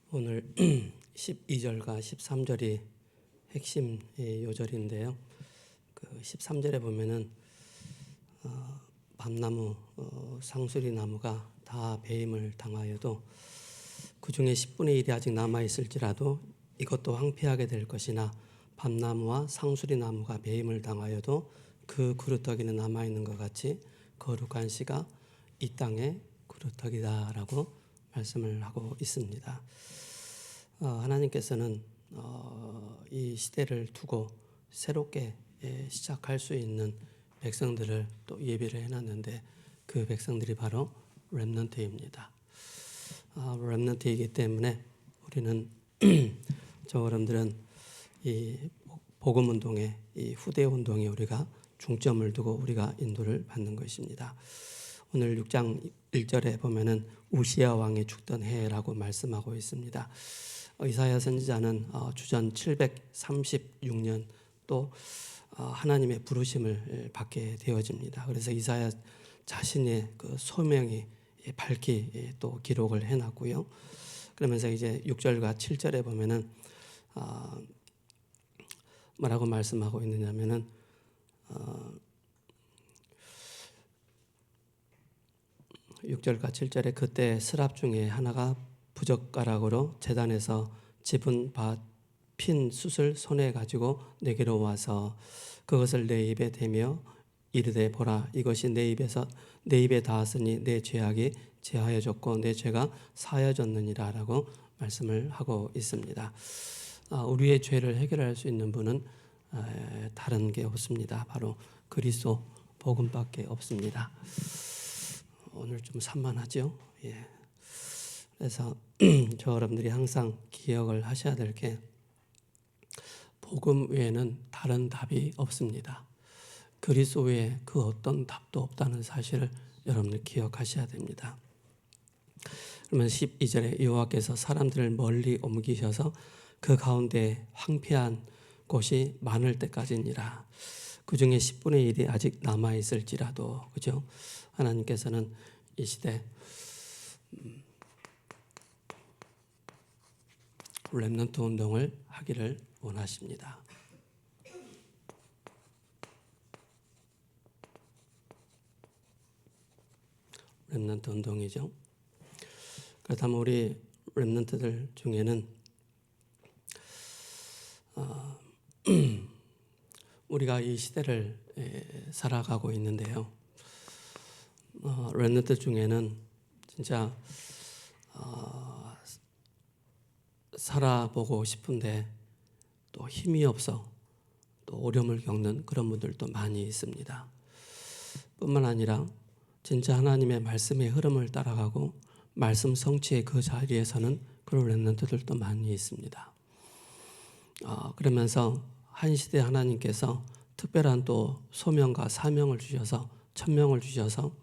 오늘 12절과 13절이 핵심 요절인데요. 그 13절에 보면은 밤나무, 상수리 나무가 다 배임을 당하여도 그 중에 10분의 1이 아직 남아 있을지라도 이것도 황폐하게 될 것이나 밤나무와 상수리 나무가 배임을 당하여도 그 그루터기는 남아 있는 것 같이 거룩한 씨가 이 땅의 그루터기다라고 말씀을 하고 있습니다. 하나님께서는 이 시대를 두고 새롭게 시작할 수 있는 백성들을 또 예비를 해놨는데 그 백성들이 바로 렘넌트입니다. 렘넌트이기 때문에 우리는 저 여러분들은 이 복음 운동에 이 후대 운동에 우리가 중점을 두고 우리가 인도를 받는 것입니다. 오늘 6장 1절에 보면은 우시야 왕이 죽던 해라고 말씀하고 있습니다. 이사야 선지자는 주전 736년 또 하나님의 부르심을 받게 되어집니다. 그래서 이사야 자신의 그 소명이 밝히 또 기록을 해놨고요. 그러면서 이제 6절과 7절에 보면은 뭐라고 말씀하고 있느냐면은 6절과 7절에 그때 스랍 중에 하나가 부젓가락으로 제단에서 집은 핀 숯을 손에 가지고 내게로 와서 그것을 내 입에 대며 이르되 보라 이것이 내 입에 닿았으니 내 죄악이 제하여졌고 내 죄가 사하여졌느니라 라고 말씀을 하고 있습니다. 우리의 죄를 해결할 수 있는 분은 다른 게 없습니다. 바로 그리스도 복음밖에 없습니다. 오늘 좀 산만하죠? 예. 그래서 저 여러분들이 항상 기억을 하셔야 될 게 복음 외에는 다른 답이 없습니다. 그리스도 외에 그 어떤 답도 없다는 사실을 여러분들 기억하셔야 됩니다. 그러면 12절에 여호와께서 사람들을 멀리 옮기셔서 그 가운데 황폐한 곳이 많을 때까지니라. 그 중에 10분의 1이 아직 남아 있을지라도 그죠? 하나님께서는 이 시대 렘넌트 운동을 하기를 원하십니다. 렘넌트 운동이죠. 그렇다면 우리 렘넌트들 중에는 우리가 이 시대를 살아가고 있는데요. 렘넌트 중에는 진짜 살아보고 싶은데 또 힘이 없어 또 어려움을 겪는 그런 분들도 많이 있습니다. 뿐만 아니라 진짜 하나님의 말씀의 흐름을 따라가고 말씀 성취의 그 자리에서는 그런 렘넌트들도 많이 있습니다. 그러면서 한 시대 하나님께서 특별한 또 소명과 사명을 주셔서 천명을 주셔서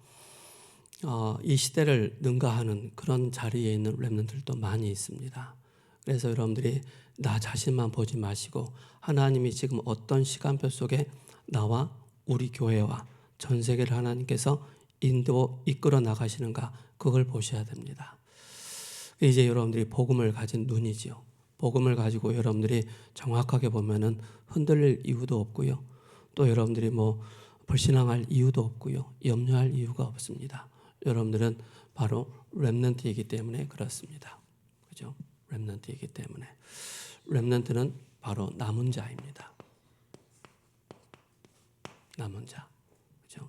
이 시대를 능가하는 그런 자리에 있는 렘넌트들도 많이 있습니다. 그래서 여러분들이 나 자신만 보지 마시고 하나님이 지금 어떤 시간표 속에 나와 우리 교회와 전 세계를 하나님께서 이끌어 나가시는가 그걸 보셔야 됩니다. 이제 여러분들이 복음을 가진 눈이지요. 복음을 가지고 여러분들이 정확하게 보면은 흔들릴 이유도 없고요. 또 여러분들이 불신앙할 이유도 없고요. 염려할 이유가 없습니다. 여러분들은 바로 렘넌트이기 때문에 그렇습니다. 그죠? 렘넌트이기 때문에. 렘넌트는 바로 남은 자입니다. 남은 자. 그죠?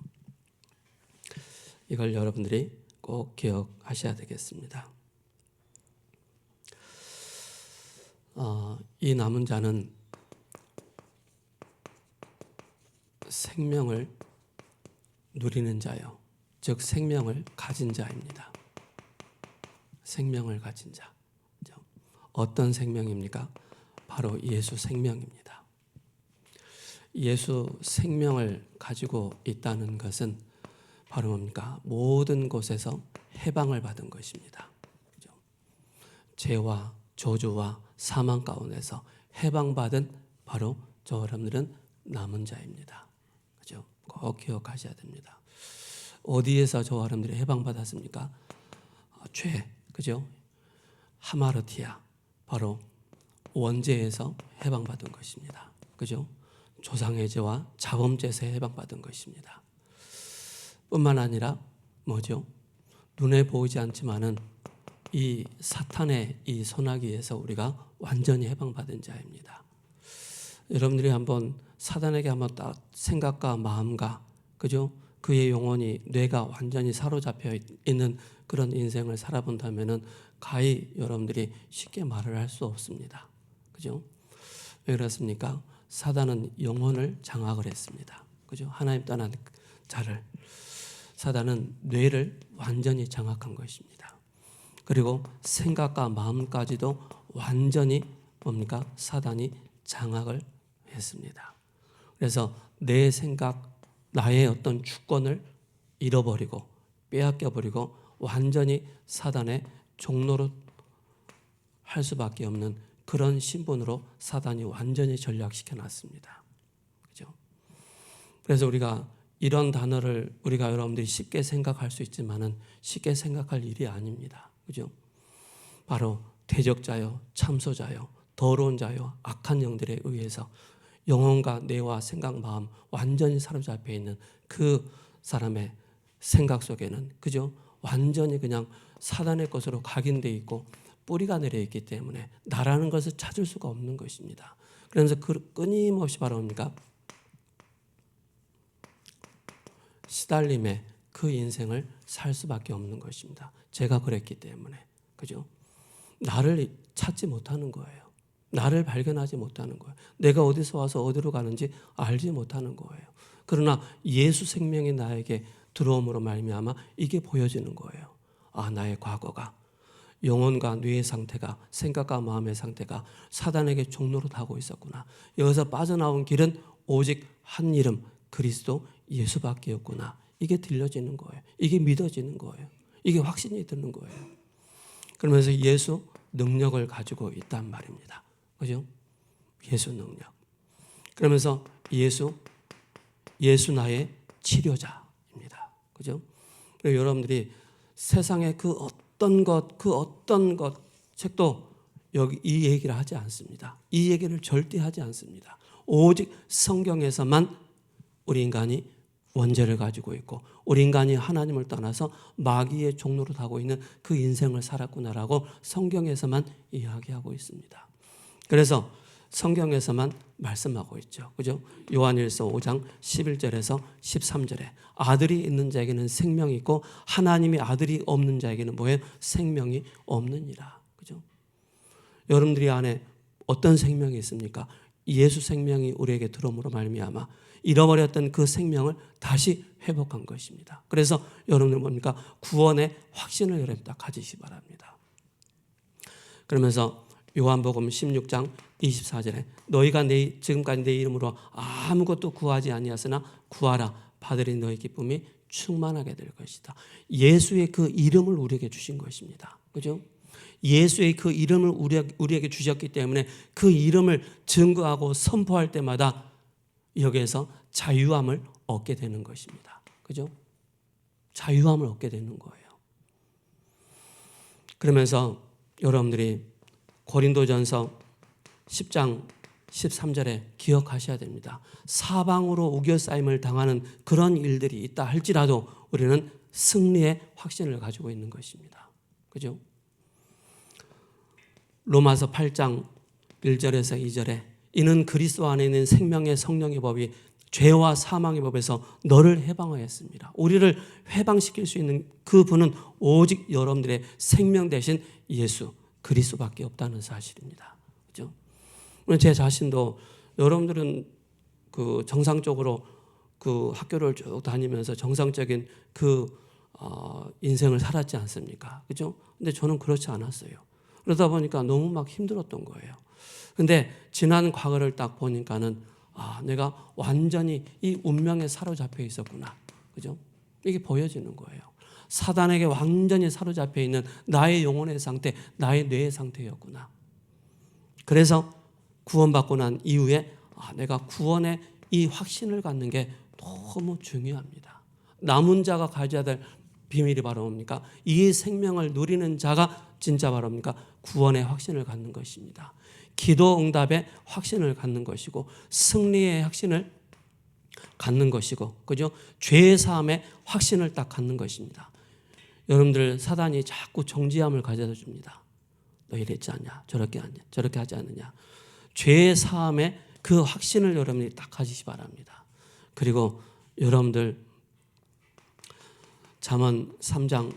이걸 여러분들이 꼭 기억하셔야 되겠습니다. 이 남은 자는 생명을 누리는 자요. 즉 생명을 가진 자입니다. 생명을 가진 자. 어떤 생명입니까? 바로 예수 생명입니다. 예수 생명을 가지고 있다는 것은 바로 뭡니까? 모든 곳에서 해방을 받은 것입니다. 죄와 저주와 사망 가운데서 해방받은 바로 저 여러분들은 남은 자입니다. 그죠? 꼭 기억하셔야 됩니다. 어디에서 저 여러분들이 해방받았습니까? 죄, 그죠? 하마르티아, 바로 원죄에서 해방받은 것입니다. 그죠? 조상의 죄와 자범죄에서 해방받은 것입니다. 뿐만 아니라 뭐죠? 눈에 보이지 않지만은 이 사탄의 이 손아귀에서 우리가 완전히 해방받은 자입니다. 여러분들이 한번 사단에게 한번 딱 생각과 마음과 그죠? 그의 영혼이 뇌가 완전히 사로잡혀 있는 그런 인생을 살아본다면은 가히 여러분들이 쉽게 말을 할 수 없습니다. 그죠? 왜 그렇습니까? 사단은 영혼을 장악을 했습니다. 그죠? 하나님 떠난 자를 사단은 뇌를 완전히 장악한 것입니다. 그리고 생각과 마음까지도 완전히 뭡니까? 사단이 장악을 했습니다. 그래서 내 생각, 나의 어떤 주권을 잃어버리고 빼앗겨버리고 완전히 사단의 종로로 할 수밖에 없는 그런 신분으로 사단이 완전히 전락시켜 놨습니다. 그죠? 그래서 우리가 이런 단어를 우리가 여러분들이 쉽게 생각할 수 있지만은 쉽게 생각할 일이 아닙니다. 그죠? 바로 대적자요, 참소자요, 더러운 자요, 악한 영들에 의해서 영혼과 뇌와 생각, 마음 완전히 사로잡혀 있는 그 사람의 생각 속에는 그죠? 완전히 그냥 사단의 것으로 각인되어 있고 뿌리가 내려 있기 때문에 나라는 것을 찾을 수가 없는 것입니다. 그래서 끊임없이 바라옵니까? 시달림의 그 인생을 살 수밖에 없는 것입니다. 제가 그랬기 때문에. 그죠? 나를 찾지 못하는 거예요. 나를 발견하지 못하는 거예요. 내가 어디서 와서 어디로 가는지 알지 못하는 거예요. 그러나 예수 생명이 나에게 들어옴으로 말미암아 이게 보여지는 거예요. 아, 나의 과거가 영혼과 뇌의 상태가 생각과 마음의 상태가 사단에게 종로로 타고 있었구나. 여기서 빠져나온 길은 오직 한 이름 그리스도 예수밖에 없구나. 이게 들려지는 거예요. 이게 믿어지는 거예요. 이게 확신이 드는 거예요. 그러면서 예수 능력을 가지고 있단 말입니다. 그죠? 예수 능력. 그러면서 예수 나의 치료자입니다. 그죠? 그리고 여러분들이 세상의 그 어떤 것 책도 여기 이 얘기를 하지 않습니다. 이 얘기를 절대 하지 않습니다. 오직 성경에서만 우리 인간이 원죄를 가지고 있고 우리 인간이 하나님을 떠나서 마귀의 종로로 타고 있는 그 인생을 살았구나라고 성경에서만 이야기하고 있습니다. 그래서 성경에서만 말씀하고 있죠. 그죠? 요한일서 5장 11절에서 13절에 아들이 있는 자에게는 생명이 있고 하나님이 아들이 없는 자에게는 뭐예요? 생명이 없느니라. 그죠? 여러분들이 안에 어떤 생명이 있습니까? 예수 생명이 우리에게 들어옴으로 말미암아 잃어버렸던 그 생명을 다시 회복한 것입니다. 그래서 여러분들 뭡니까? 구원의 확신을 여러분 다 가지시기 바랍니다. 그러면서 요한복음 16장 24절에 너희가 지금까지 내 이름으로 아무것도 구하지 아니하였으나 구하라 받으리 너희 기쁨이 충만하게 될 것이다. 예수의 그 이름을 우리에게 주신 것입니다. 그죠? 예수의 그 이름을 우리에게 주셨기 때문에 그 이름을 증거하고 선포할 때마다 여기에서 자유함을 얻게 되는 것입니다. 그죠? 자유함을 얻게 되는 거예요. 그러면서 여러분들이 고린도전서 10장 13절에 기억하셔야 됩니다. 사방으로 우겨싸임을 당하는 그런 일들이 있다 할지라도 우리는 승리의 확신을 가지고 있는 것입니다. 그죠? 로마서 8장 1절에서 2절에 이는 그리스도 안에 있는 생명의 성령의 법이 죄와 사망의 법에서 너를 해방하였습니다. 우리를 해방시킬 수 있는 그분은 오직 여러분들의 생명 대신 예수 그리스도밖에 없다는 사실입니다. 그렇죠? 제 자신도 여러분들은 그 정상적으로 그 학교를 쭉 다니면서 정상적인 그 인생을 살았지 않습니까? 그렇죠? 근데 저는 그렇지 않았어요. 그러다 보니까 너무 막 힘들었던 거예요. 근데 지난 과거를 딱 보니까는 내가 완전히 이 운명에 사로잡혀 있었구나. 그죠? 이게 보여지는 거예요. 사단에게 완전히 사로잡혀 있는 나의 영혼의 상태, 나의 뇌의 상태였구나. 그래서 구원받고 난 이후에 내가 구원의 이 확신을 갖는 게 너무 중요합니다. 남은 자가 가져야 될 비밀이 바로 뭡니까? 이 생명을 누리는 자가 진짜 바로 뭡니까? 구원의 확신을 갖는 것입니다. 기도 응답의 확신을 갖는 것이고 승리의 확신을 갖는 것이고, 그죠? 죄의 사함의 확신을 딱 갖는 것입니다. 여러분들 사단이 자꾸 정죄함을 가져다 줍니다. 너 이랬지 않냐? 저렇게 하냐? 저렇게 하지 않느냐? 죄의 사함의 그 확신을 여러분이 딱 가지시 바랍니다. 그리고 여러분들 잠언 3장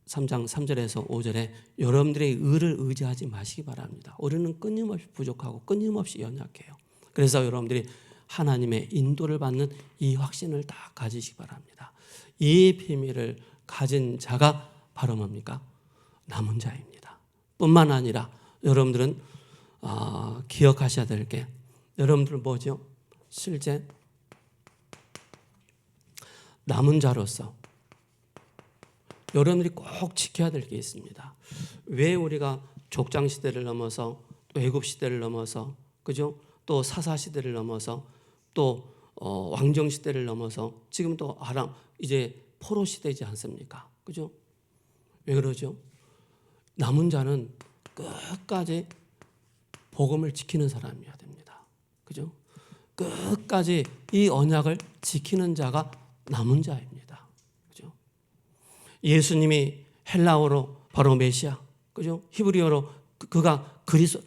3절에서 5절에 여러분들의 의를 의지하지 마시기 바랍니다. 우리는 끊임없이 부족하고 끊임없이 연약해요. 그래서 여러분들이 하나님의 인도를 받는 이 확신을 다 가지시기 바랍니다. 이 비밀을 가진 자가 바로 뭡니까? 남은 자입니다. 뿐만 아니라 여러분들은 기억하셔야 될 게, 여러분들은 뭐죠? 실제 남은 자로서 여러분들이 꼭 지켜야 될 게 있습니다. 왜 우리가 족장 시대를 넘어서 또 애굽 시대를 넘어서, 그죠? 또 사사 시대를 넘어서 또 왕정 시대를 넘어서 지금 또 아람 이제 포로 시대이지 않습니까? 그죠? 왜 그러죠? 남은 자는 끝까지 복음을 지키는 사람이어야 됩니다. 그죠? 끝까지 이 언약을 지키는 자가 남은 자입니다. 그죠? 예수님이 헬라어로 바로 메시아, 그죠? 히브리어로 그가 그리스도,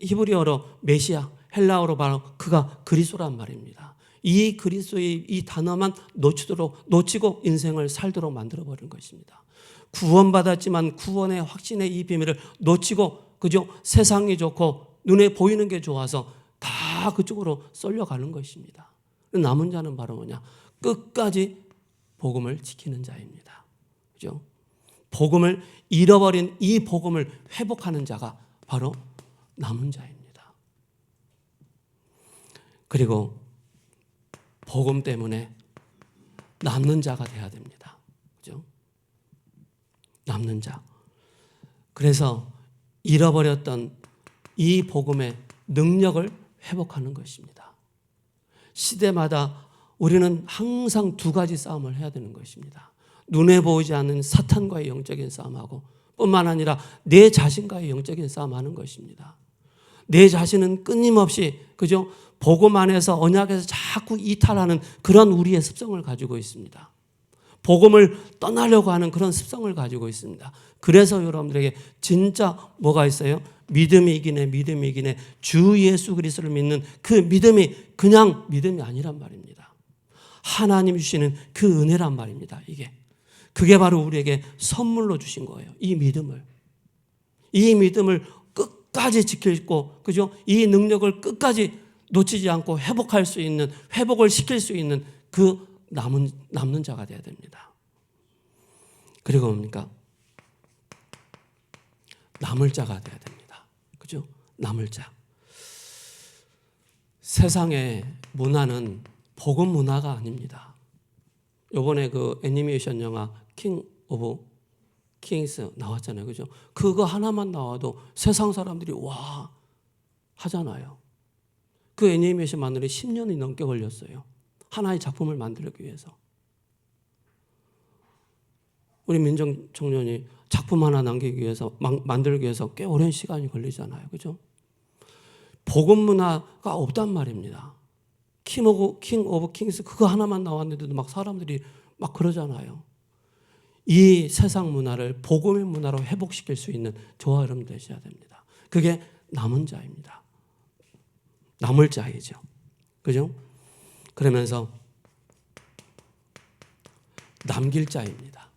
히브리어로 메시아, 헬라어로 바로 그가 그리스도란 말입니다. 이 그리스도의 이 단어만 놓치고 인생을 살도록 만들어 버린 것입니다. 구원받았지만 구원의 확신의 이 비밀을 놓치고, 그죠? 세상이 좋고 눈에 보이는 게 좋아서 다 그쪽으로 쏠려가는 것입니다. 남은 자는 바로 뭐냐? 끝까지 복음을 지키는 자입니다. 그죠? 복음을 잃어버린 이 복음을 회복하는 자가 바로 남은 자입니다. 그리고 복음 때문에 남는 자가 돼야 됩니다. 그죠? 남는 자. 그래서 잃어버렸던 이 복음의 능력을 회복하는 것입니다. 시대마다 우리는 항상 두 가지 싸움을 해야 되는 것입니다. 눈에 보이지 않는 사탄과의 영적인 싸움하고, 뿐만 아니라 내 자신과의 영적인 싸움하는 것입니다. 내 자신은 끊임없이, 그죠? 복음 안에서 언약에서 자꾸 이탈하는 그런 우리의 습성을 가지고 있습니다. 복음을 떠나려고 하는 그런 습성을 가지고 있습니다. 그래서 여러분들에게 진짜 뭐가 있어요? 믿음이 이기네. 주 예수 그리스도를 믿는 그 믿음이 그냥 믿음이 아니란 말입니다. 하나님 주시는 그 은혜란 말입니다. 그게 바로 우리에게 선물로 주신 거예요. 이 믿음을 끝까지 지키고, 그죠? 이 능력을 끝까지 놓치지 않고 회복할 수 있는, 회복을 시킬 수 있는 그 남는 자가 되어야 됩니다. 그리고 뭡니까? 남을 자가 되어야 됩니다. 그죠? 남을 자. 세상의 문화는 복음 문화가 아닙니다. 요번에 그 애니메이션 영화 킹 오브 킹스 나왔잖아요. 그죠? 그거 하나만 나와도 세상 사람들이 와 하잖아요. 그 애니메이션 만드는 10년이 넘게 걸렸어요. 하나의 작품을 만들기 위해서. 우리 민정 청년이 작품 하나 남기기 위해서, 만들기 위해서 꽤 오랜 시간이 걸리잖아요. 그죠? 복음 문화가 없단 말입니다. 킹 오브 킹스 그거 하나만 나왔는데도 막 사람들이 막 그러잖아요. 이 세상 문화를 복음의 문화로 회복시킬 수 있는 저와 여러분 되셔야 됩니다. 그게 남은 자입니다. 남을 자이죠. 그죠? 그러면서 남길 자입니다.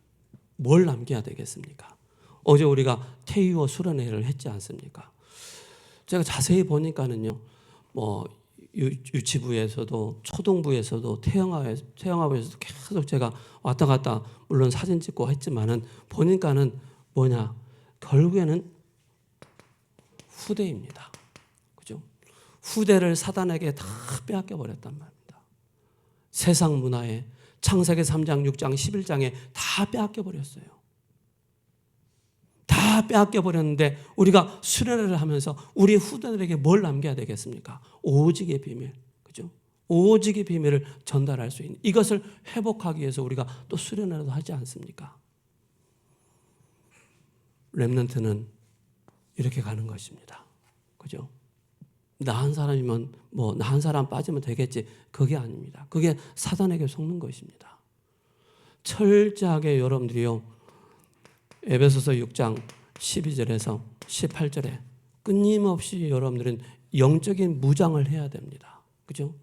뭘 남겨야 되겠습니까? 어제 우리가 태유어 수련회를 했지 않습니까? 제가 자세히 보니까는요, 유치부에서도 초등부에서도 태영아부에서도 계속 제가 왔다 갔다 물론 사진 찍고 했지만은 보니까는 뭐냐, 결국에는 후대입니다. 그죠? 후대를 사단에게 다 빼앗겨 버렸단 말입니다. 세상 문화에 창세기 3장, 6장, 11장에 다 빼앗겨 버렸어요. 다 빼앗겨 버렸는데 우리가 수련회를 하면서 우리 후대들에게 뭘 남겨야 되겠습니까? 오직의 비밀. 그죠? 오직의 비밀을 전달할 수 있는, 이것을 회복하기 위해서 우리가 또 수련회라도 하지 않습니까? 렘넌트는 이렇게 가는 것입니다. 그죠? 나 한 사람이면 나 한 사람 빠지면 되겠지. 그게 아닙니다. 그게 사단에게 속는 것입니다. 철저하게 여러분들이요, 에베소서 6장 12절에서 18절에 끊임없이 여러분들은 영적인 무장을 해야 됩니다. 그죠?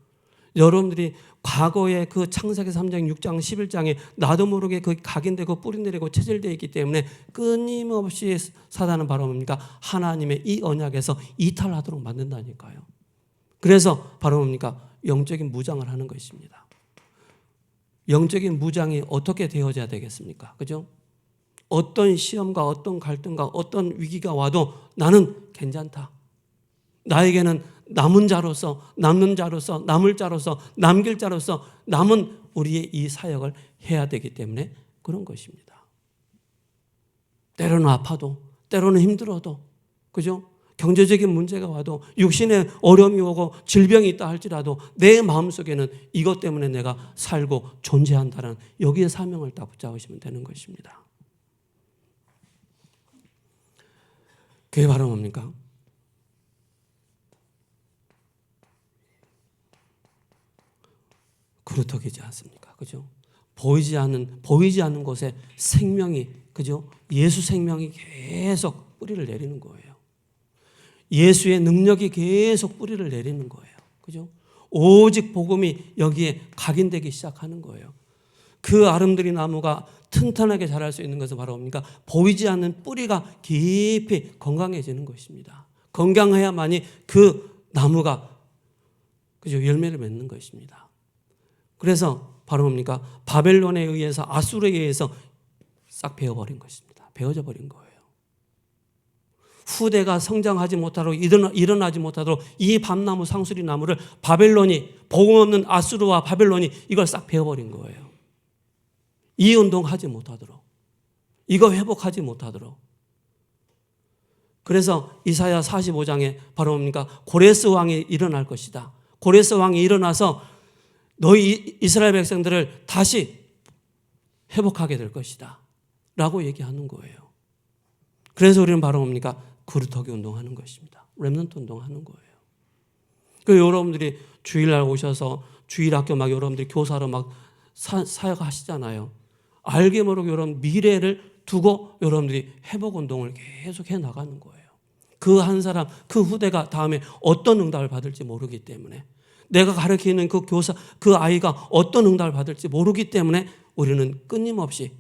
여러분들이 과거에 그 창세기 3장, 6장, 11장에 나도 모르게 그 각인되고 뿌리내리고 체질되어 있기 때문에 끊임없이 사단은 바로 뭡니까? 하나님의 이 언약에서 이탈하도록 만든다니까요. 그래서 바로 뭡니까? 영적인 무장을 하는 것입니다. 영적인 무장이 어떻게 되어져야 되겠습니까? 그죠? 어떤 시험과 어떤 갈등과 어떤 위기가 와도 나는 괜찮다. 나에게는 남은 자로서, 남는 자로서, 남을 자로서, 남길 자로서 남은 우리의 이 사역을 해야 되기 때문에 그런 것입니다. 때로는 아파도, 때로는 힘들어도, 그죠? 경제적인 문제가 와도, 육신의 어려움이 오고 질병이 있다 할지라도 내 마음속에는 이것 때문에 내가 살고 존재한다는 여기에 사명을 딱 붙잡으시면 되는 것입니다. 그게 바로 뭡니까? 그루터기지 않습니까? 그죠? 보이지 않는 곳에 생명이, 그죠? 예수 생명이 계속 뿌리를 내리는 거예요. 예수의 능력이 계속 뿌리를 내리는 거예요. 그죠? 오직 복음이 여기에 각인되기 시작하는 거예요. 그 아름드리 나무가 튼튼하게 자랄 수 있는 것은 바로 뭡니까? 보이지 않는 뿌리가 깊이 건강해지는 것입니다. 건강해야만이 그 나무가, 그죠? 열매를 맺는 것입니다. 그래서 바로 뭡니까? 바벨론에 의해서, 아수르에 의해서 싹 베어버린 것입니다. 베어져 버린 거예요. 후대가 성장하지 못하도록, 일어나지 못하도록 이 밤나무, 상수리 나무를 바벨론이, 복음 없는 아수르와 바벨론이 이걸 싹 베어버린 거예요. 이 운동하지 못하도록, 이거 회복하지 못하도록. 그래서 이사야 45장에 바로 뭡니까? 고레스 왕이 일어날 것이다. 고레스 왕이 일어나서 너희 이스라엘 백성들을 다시 회복하게 될 것이다 라고 얘기하는 거예요. 그래서 우리는 바로 뭡니까? 그루터기 운동하는 것입니다. 렘넌트 운동하는 거예요. 그 여러분들이 주일날 오셔서 주일학교 막 여러분들이 교사로 막 사역하시잖아요. 알게 모르게 여러분 미래를 두고 여러분들이 회복 운동을 계속 해 나가는 거예요. 그 한 사람, 그 후대가 다음에 어떤 응답을 받을지 모르기 때문에, 내가 가르치는 그 교사, 그 아이가 어떤 응답을 받을지 모르기 때문에 우리는 끊임없이,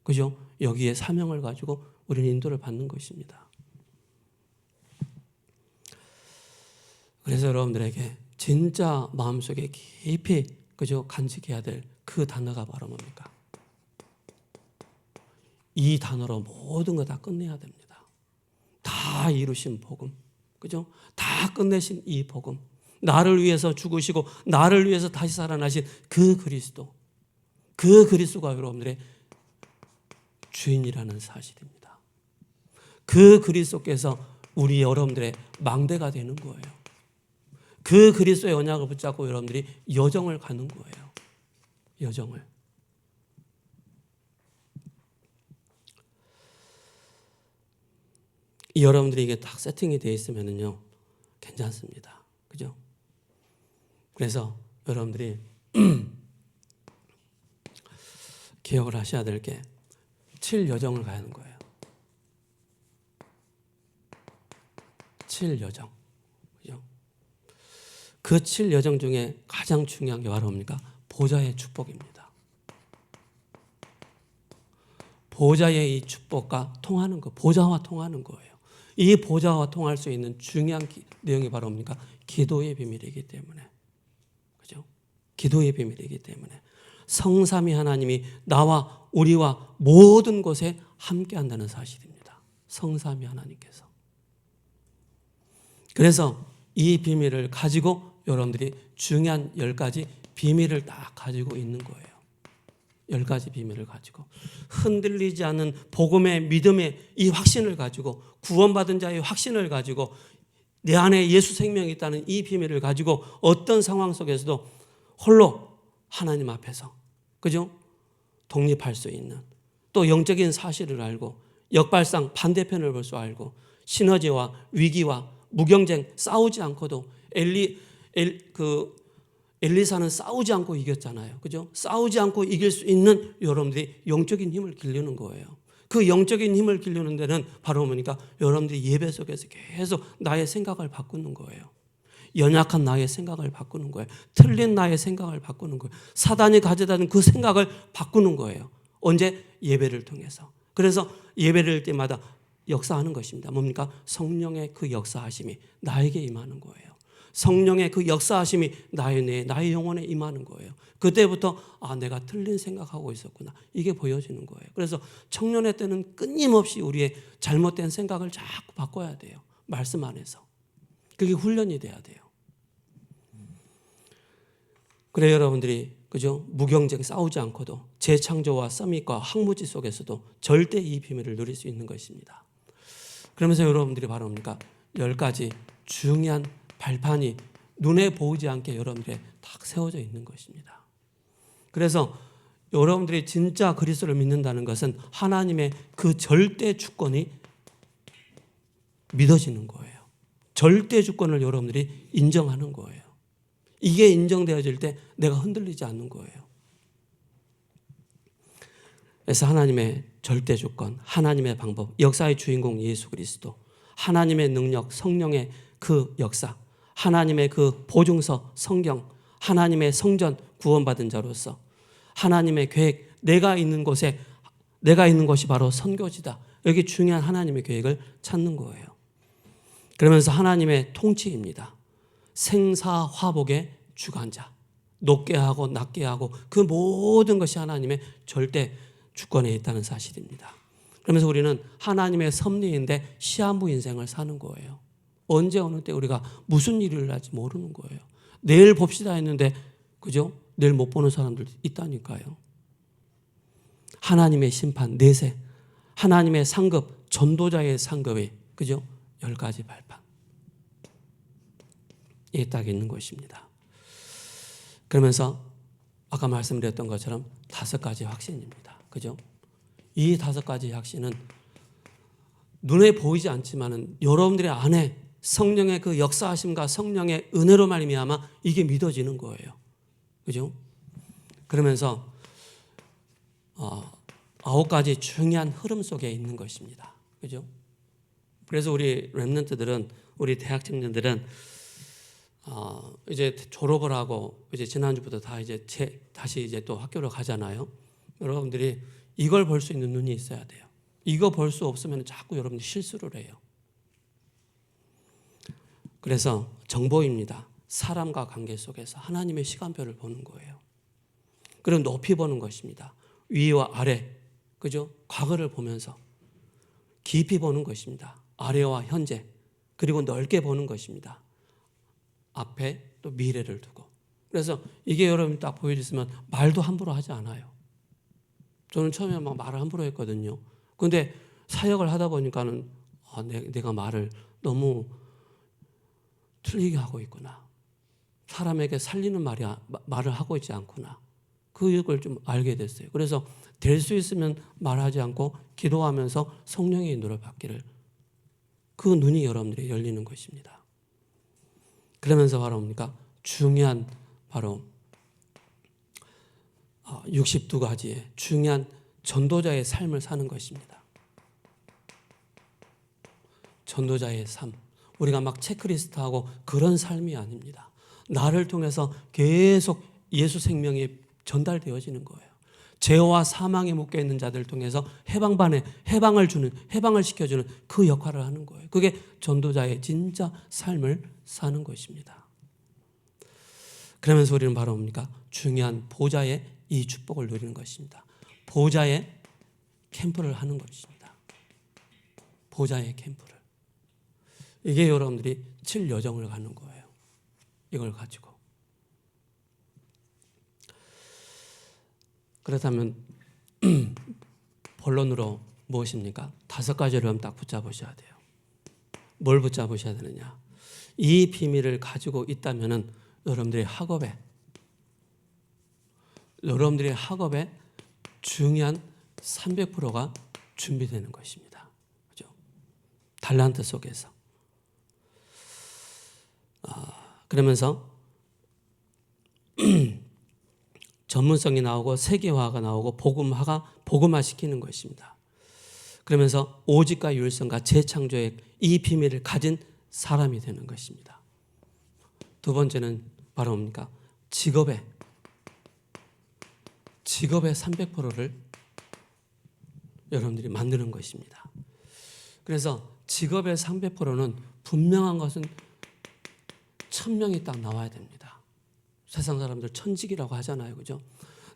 그죠? 여기에 사명을 가지고 우리는 인도를 받는 것입니다. 그래서 여러분들에게 진짜 마음속에 깊이, 그죠? 간직해야 될 그 단어가 바로 뭡니까? 이 단어로 모든 거 다 끝내야 됩니다. 다 이루신 복음, 그죠? 다 끝내신 이 복음. 나를 위해서 죽으시고 나를 위해서 다시 살아나신 그 그리스도, 그 그리스도가 여러분들의 주인이라는 사실입니다. 그 그리스도께서 우리 여러분들의 망대가 되는 거예요. 그 그리스도의 언약을 붙잡고 여러분들이 여정을 가는 거예요. 여정을. 여러분들이 이게 딱 세팅이 되어 있으면은요, 괜찮습니다. 그죠? 그래서 여러분들이 기억을 하셔야 될 게 7여정을 가야 하는 거예요. 7여정. 그죠? 그 7여정 중에 가장 중요한 게 바로 뭡니까? 보좌의 축복입니다. 보좌의 이 축복과 통하는 거, 보좌와 통하는 거예요. 이 보좌와 통할 수 있는 중요한 내용이 바로 뭡니까? 기도의 비밀이기 때문에. 그죠? 기도의 비밀이기 때문에. 성삼위 하나님이 나와 우리와 모든 곳에 함께 한다는 사실입니다. 성삼위 하나님께서. 그래서 이 비밀을 가지고 여러분들이 중요한 10가지 비밀을 딱 가지고 있는 거예요. 10가지 비밀을 가지고 흔들리지 않는 복음의 믿음의 이 확신을 가지고 구원받은 자의 확신을 가지고 내 안에 예수 생명이 있다는 이 비밀을 가지고 어떤 상황 속에서도 홀로 하나님 앞에서, 그죠? 독립할 수 있는, 또 영적인 사실을 알고 역발상 반대편을 볼 수 알고 시너지와 위기와 무경쟁 싸우지 않고도 엘리사는 싸우지 않고 이겼잖아요. 그죠? 싸우지 않고 이길 수 있는 여러분들이 영적인 힘을 기르는 거예요. 그 영적인 힘을 기르는 데는 바로 뭐니까 여러분들이 예배 속에서 계속 나의 생각을 바꾸는 거예요. 연약한 나의 생각을 바꾸는 거예요. 틀린 나의 생각을 바꾸는 거예요. 사단이 가져다는 그 생각을 바꾸는 거예요. 언제? 예배를 통해서. 그래서 예배를 때마다 역사하는 것입니다. 뭡니까? 성령의 그 역사하심이 나에게 임하는 거예요. 성령의 그 역사하심이 나의 영혼에 임하는 거예요. 그때부터 내가 틀린 생각하고 있었구나. 이게 보여지는 거예요. 그래서 청년의 때는 끊임없이 우리의 잘못된 생각을 자꾸 바꿔야 돼요. 말씀 안에서. 그게 훈련이 돼야 돼요. 그래 여러분들이 그죠? 무경쟁 싸우지 않고도 재창조와 서밋과 항무지 속에서도 절대 이 비밀을 누릴 수 있는 것입니다. 그러면서 여러분들이 바로 뭡니까? 10가지 중요한 발판이 눈에 보이지 않게 여러분들의 딱 세워져 있는 것입니다. 그래서 여러분들이 진짜 그리스도를 믿는다는 것은 하나님의 그 절대 주권이 믿어지는 거예요. 절대 주권을 여러분들이 인정하는 거예요. 이게 인정되어질 때 내가 흔들리지 않는 거예요. 그래서 하나님의 절대 주권, 하나님의 방법, 역사의 주인공 예수 그리스도, 하나님의 능력, 성령의 그 역사, 하나님의 그 보증서, 성경, 하나님의 성전, 구원받은 자로서 하나님의 계획, 내가 있는 곳이 바로 선교지다. 여기 중요한 하나님의 계획을 찾는 거예요. 그러면서 하나님의 통치입니다. 생사화복의 주관자, 높게 하고 낮게 하고 그 모든 것이 하나님의 절대 주권에 있다는 사실입니다. 그러면서 우리는 하나님의 섭리인데 시한부 인생을 사는 거예요. 언제 어느 때 우리가 무슨 일이 일어날지 모르는 거예요. 내일 봅시다 했는데 그죠? 내일 못 보는 사람들 있다니까요. 하나님의 심판, 내세, 하나님의 상급, 전도자의 상급이 그죠? 10가지 발판. 이게 딱 있는 것입니다. 그러면서 아까 말씀드렸던 것처럼 5가지 확신입니다. 그죠? 이 5가지 확신은 눈에 보이지 않지만은 여러분들의 안에 성령의 그 역사하심과 성령의 은혜로 말미암아 이게 믿어지는 거예요. 그죠? 그러면서 9가지 중요한 흐름 속에 있는 것입니다. 그죠? 그래서 우리 렘넌트들은, 우리 대학 청년들은 이제 졸업을 하고 이제 지난주부터 다 이제 다시 이제 또 학교로 가잖아요. 여러분들이 이걸 볼 수 있는 눈이 있어야 돼요. 이거 볼 수 없으면 자꾸 여러분들이 실수를 해요. 그래서 정보입니다. 사람과 관계 속에서 하나님의 시간표를 보는 거예요. 그리고 높이 보는 것입니다. 위와 아래, 그죠? 과거를 보면서 깊이 보는 것입니다. 아래와 현재, 그리고 넓게 보는 것입니다. 앞에 또 미래를 두고. 그래서 이게 여러분 딱 보여주시면 말도 함부로 하지 않아요. 저는 처음에 막 말을 함부로 했거든요. 그런데 사역을 하다 보니까는 내가 말을 너무 틀리게 하고 있구나. 사람에게 살리는 말을 하고 있지 않구나. 그걸 좀 알게 됐어요. 그래서 될 수 있으면 말하지 않고 기도하면서 성령의 인도를 받기를, 그 눈이 여러분들이 열리는 것입니다. 그러면서 바로 뭡니까? 중요한 바로 62가지의 중요한 전도자의 삶을 사는 것입니다. 전도자의 삶. 우리가 막 체크리스트하고 그런 삶이 아닙니다. 나를 통해서 계속 예수 생명이 전달되어지는 거예요. 죄와 사망에 묶여 있는 자들을 통해서 해방을 시켜주는 그 역할을 하는 거예요. 그게 전도자의 진짜 삶을 사는 것입니다. 그러면서 우리는 바로 뭡니까? 중요한 보좌의 이 축복을 누리는 것입니다. 보좌의 캠프를 하는 것입니다. 보좌의 캠프를. 이게 여러분들이 칠 여정을 가는 거예요. 이걸 가지고. 그렇다면 본론으로 무엇입니까? 5가지를 딱 붙잡으셔야 돼요. 뭘 붙잡으셔야 되느냐? 이 비밀을 가지고 있다면은 여러분들의 학업에 중요한 300%가 준비되는 것입니다. 그죠? 달란트 속에서. 그러면서 전문성이 나오고 세계화가 나오고 복음화시키는 것입니다. 그러면서 오직과 유일성과 재창조의 이 비밀을 가진 사람이 되는 것입니다. 두 번째는 바로 뭡니까? 직업의 300%를 여러분들이 만드는 것입니다. 그래서 직업의 300%는 분명한 것은 1000명이 딱 나와야 됩니다. 세상 사람들 천직이라고 하잖아요. 그죠?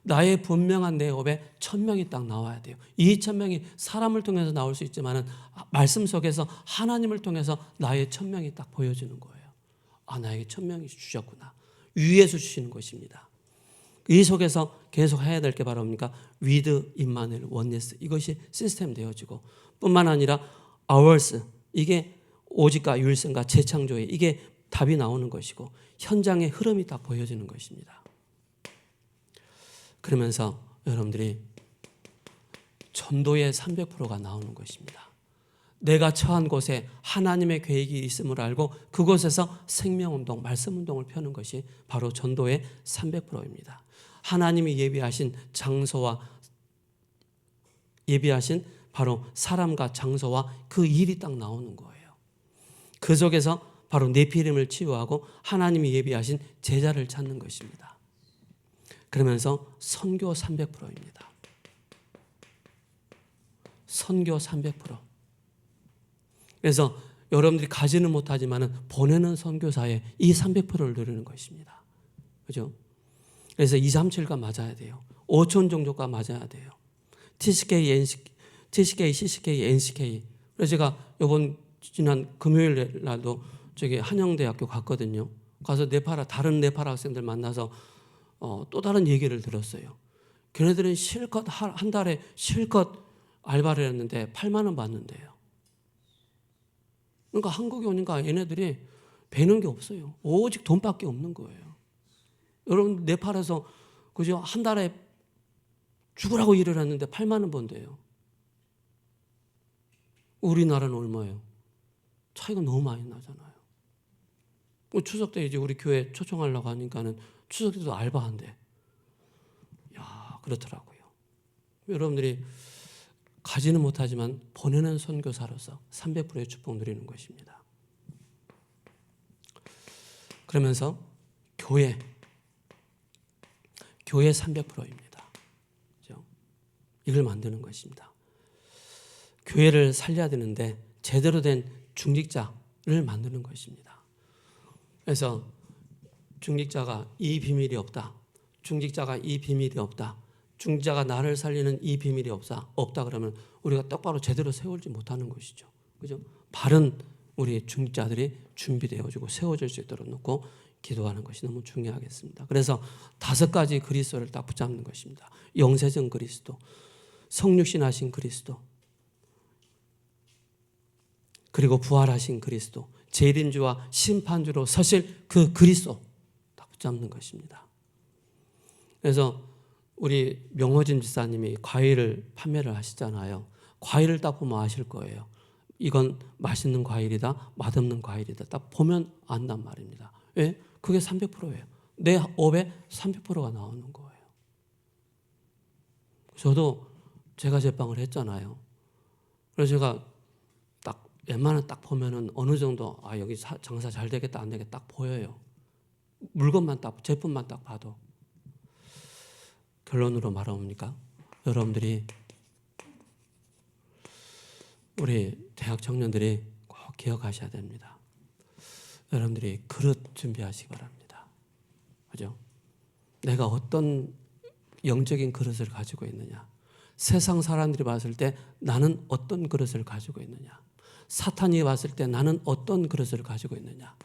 나의 분명한 내 업에 1000명이 딱 나와야 돼요. 이 1000명이 사람을 통해서 나올 수 있지만은 말씀 속에서 하나님을 통해서 나의 1000명이 딱 보여지는 거예요. 아, 나에게 1000명이 주셨구나. 위에서 주시는 것입니다. 이 속에서 계속 해야 될 게 바로 뭡니까? 위드, 임마누엘, 원네스. 이것이 시스템 되어지고 뿐만 아니라 hours. 이게 오직과 유일성과 재창조에 이게 답이 나오는 것이고 현장의 흐름이 딱 보여지는 것입니다. 그러면서 여러분들이 전도의 300%가 나오는 것입니다. 내가 처한 곳에 하나님의 계획이 있음을 알고 그곳에서 생명운동, 말씀운동을 펴는 것이 바로 전도의 300%입니다. 하나님이 예비하신 바로 사람과 장소와 그 일이 딱 나오는 거예요. 그 속에서 바로 네피림을 치유하고 하나님이 예비하신 제자를 찾는 것입니다. 그러면서 선교 300%입니다. 선교 300%. 그래서 여러분들이 가지는 못하지만 보내는 선교사의 이 300%를 누리는 것입니다. 그죠? 그래서 237과 맞아야 돼요. 5천 종족과 맞아야 돼요. TCK, CCK, NCK. 그래서 제가 지난 금요일 날도 저기 한영대학교 갔거든요. 가서 다른 네팔 학생들 만나서 또 다른 얘기를 들었어요. 걔네들은 실컷 한 달에 실컷 알바를 했는데 8만 원 받는데요. 그러니까 한국에 오니까 얘네들이 배는 게 없어요. 오직 돈밖에 없는 거예요. 여러분 네팔에서 그죠? 한 달에 죽으라고 일을 했는데 8만 원 번대요. 우리나라는 얼마예요? 차이가 너무 많이 나잖아요. 추석 때 이제 우리 교회 초청하려고 하니까는 추석 때도 알바한대. 야, 그렇더라고요. 여러분들이 가지는 못하지만 보내는 선교사로서 300%의 축복 누리는 것입니다. 그러면서 교회 300%입니다. 그렇죠? 이걸 만드는 것입니다. 교회를 살려야 되는데 제대로 된 중직자를 만드는 것입니다. 그래서 중직자가 이 비밀이 없다. 중직자가 이 비밀이 없다. 중직자가 나를 살리는 이 비밀이 없다 그러면 우리가 똑바로 제대로 세우지 못하는 것이죠. 그죠? 바른 우리 중직자들이 준비되어지고 세워질 수 있도록 놓고 기도하는 것이 너무 중요하겠습니다. 그래서 5가지 그리스도를 딱 붙잡는 것입니다. 영세전 그리스도, 성육신하신 그리스도, 그리고 부활하신 그리스도, 재림주와 심판주로 서실 그 그리스도 딱 붙잡는 것입니다. 그래서 우리 명호진 지사님이 과일을 판매를 하시잖아요. 과일을 딱 보면 아실 거예요. 이건 맛있는 과일이다, 맛없는 과일이다. 딱 보면 안단 말입니다. 왜? 그게 300%예요. 내 업에 300%가 나오는 거예요. 저도 제가 제빵을 했잖아요. 그래서 제가 딱 웬만한 딱 보면은 어느 정도 여기 장사 잘 되겠다 안 되겠다 딱 보여요. 물건만 딱 제품만 딱 봐도. 결론으로 말하옵니까? 여러분들이 우리 대학 청년들이 꼭 기억하셔야 됩니다. 여러분들이 그릇 준비하시기 바랍니다. 그죠? 내가 어떤 영적인 그릇을 가지고 있느냐? 세상 사람들이 봤을 때 나는 어떤 그릇을 가지고 있느냐? 사탄이 봤을 때 나는 어떤 그릇을 가지고 있느냐?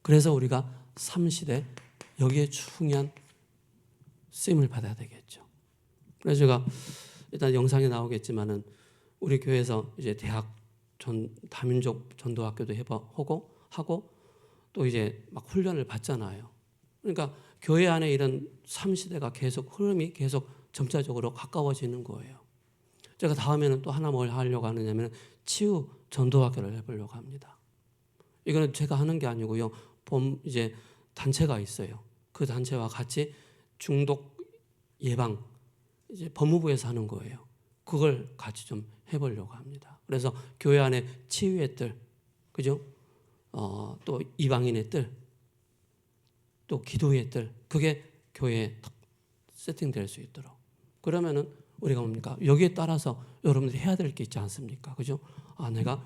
그래서 우리가 삼시대 여기에 중요한 쓰임을 받아야 되겠죠. 그래서 제가 일단 영상에 나오겠지만은 우리 교회에서 이제 대학 다민족 전도학교도 하고 또 이제 막 훈련을 받잖아요. 그러니까 교회 안에 이런 3시대가 계속 흐름이 계속 점차적으로 가까워지는 거예요. 제가 다음에는 또 하나 뭘 하려고 하느냐면 치유 전도학교를 해보려고 합니다. 이거는 제가 하는 게 아니고요. 이제 단체가 있어요. 그 단체와 같이 중독 예방 이제 법무부에서 하는 거예요. 그걸 같이 좀 해보려고 합니다. 그래서 교회 안에 치유의 뜰, 그죠? 또 이방인의 뜰, 또 기도의 뜰, 그게 교회에 세팅될 수 있도록. 그러면은 우리가 뭡니까? 여기에 따라서 여러분들이 해야 될 게 있지 않습니까? 그죠? 내가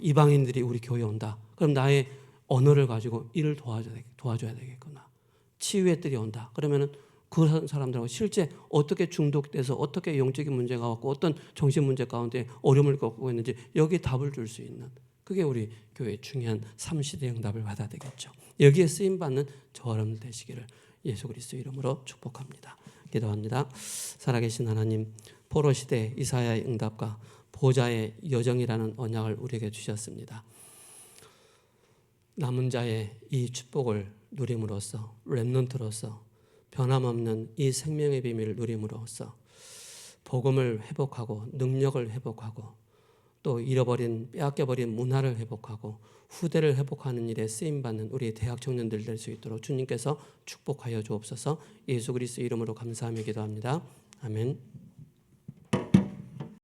이방인들이 우리 교회에 온다. 그럼 나의 언어를 가지고 이를 도와줘야 되겠구나. 치유의 뜰이 온다. 그러면은 그런 사람들하고 실제 어떻게 중독돼서 어떻게 영적인 문제가 왔고 어떤 정신 문제 가운데 어려움을 겪고 있는지 여기에 답을 줄 수 있는 그게 우리 교회의 중요한 3시대 응답을 받아야 되겠죠. 여기에 쓰임받는 저와 여러분들 되시기를 예수 그리스도 이름으로 축복합니다. 기도합니다. 살아계신 하나님, 포로 시대 이사야의 응답과 보좌의 여정이라는 언약을 우리에게 주셨습니다. 남은 자의 이 축복을 누림으로써 렘넌트로서 변함없는 이 생명의 비밀을 누림으로써 복음을 회복하고 능력을 회복하고 또 잃어버린 빼앗겨버린 문화를 회복하고 후대를 회복하는 일에 쓰임받는 우리 대학 청년들 될 수 있도록 주님께서 축복하여 주옵소서. 예수 그리스도 이름으로 감사하며 기도합니다. 아멘.